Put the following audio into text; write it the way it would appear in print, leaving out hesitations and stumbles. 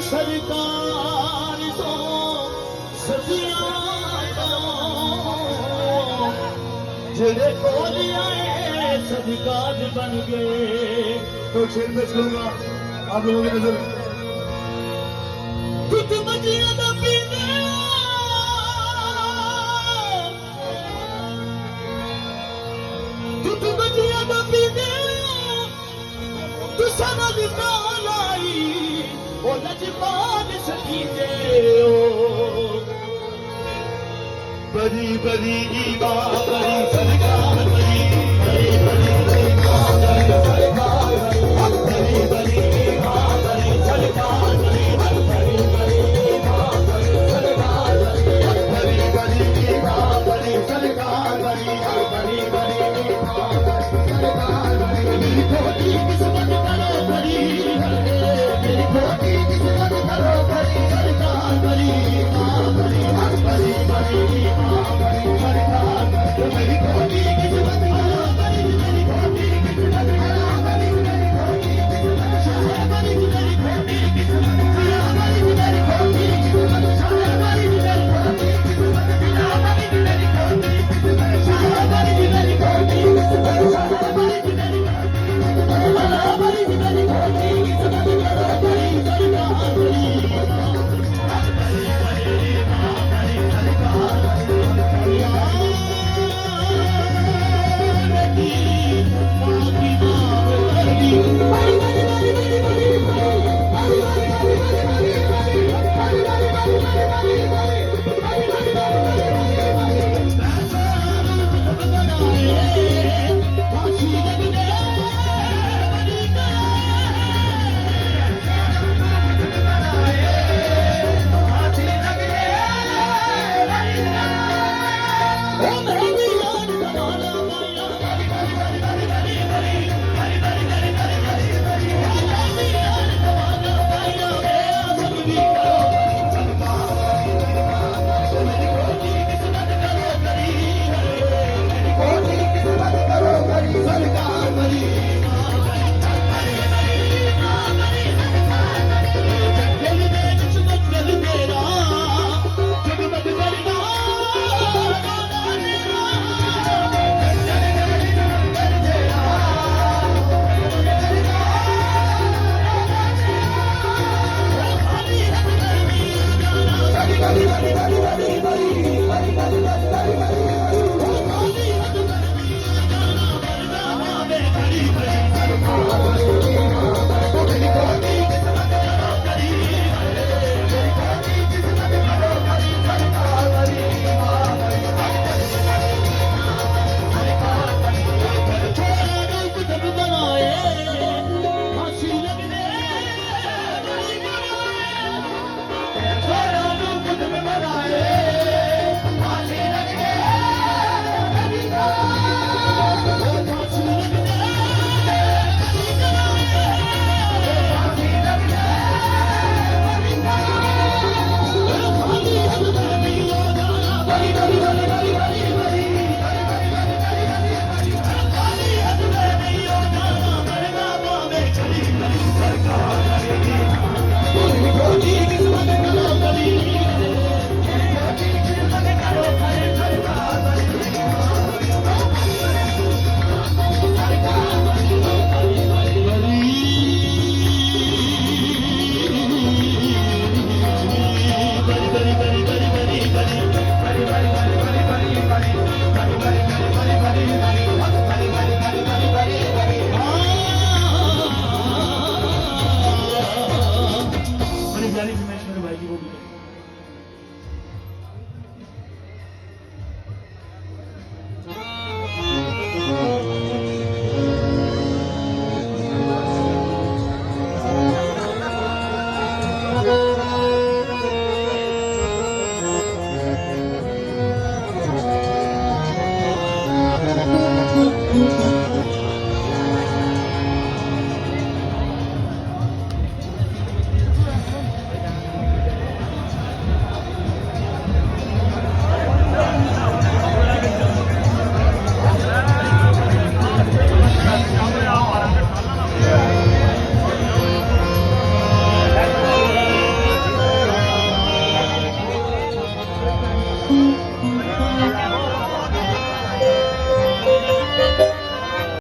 सरकार तो सदियां जेड़े कोल आए सदकाज बन गए। तो शेर में चलूंगा आप लोगों की नजर तुझ मजिया दा पीने तुझ मजिया दा पीने तू सारा दिन लाई ओ लजमान सकीते ओ बड़ी बड़ी ईमान बड़ी सरकार बड़ी बड़ी बड़ी ईमान बड़ी सरकार बड़ी बड़ी ईमान बड़ी सरकार बड़ी बड़ी ईमान बड़ी सरकार बड़ी बड़ी ईमान बड़ी सरकार बड़ी बड़ी ईमान सरकार मेरी खोटी किस्मत करो बड़ी मेरी खोटी किस्मत करो बड़ी सरकार बड़ी ईमान बड़ी बड़ी बड़ी ईमान बड़ी सरकार मेरी खोटी किस्मत करो बड़ी मेरी खोटी किस्मत करो बड़ी मेरी खोटी किस्मत करो बड़ी मेरी खोटी किस्मत करो बड़ी मेरी खोटी किस्मत करो बड़ी मेरी खोटी किस्मत करो बड़ी मेरी खोटी किस्मत करो बड़ी मेरी खोटी किस्मत करो बड़ी मेरी खोटी किस्मत करो बड़ी मेरी खोटी किस्मत करो बड़ी सरकार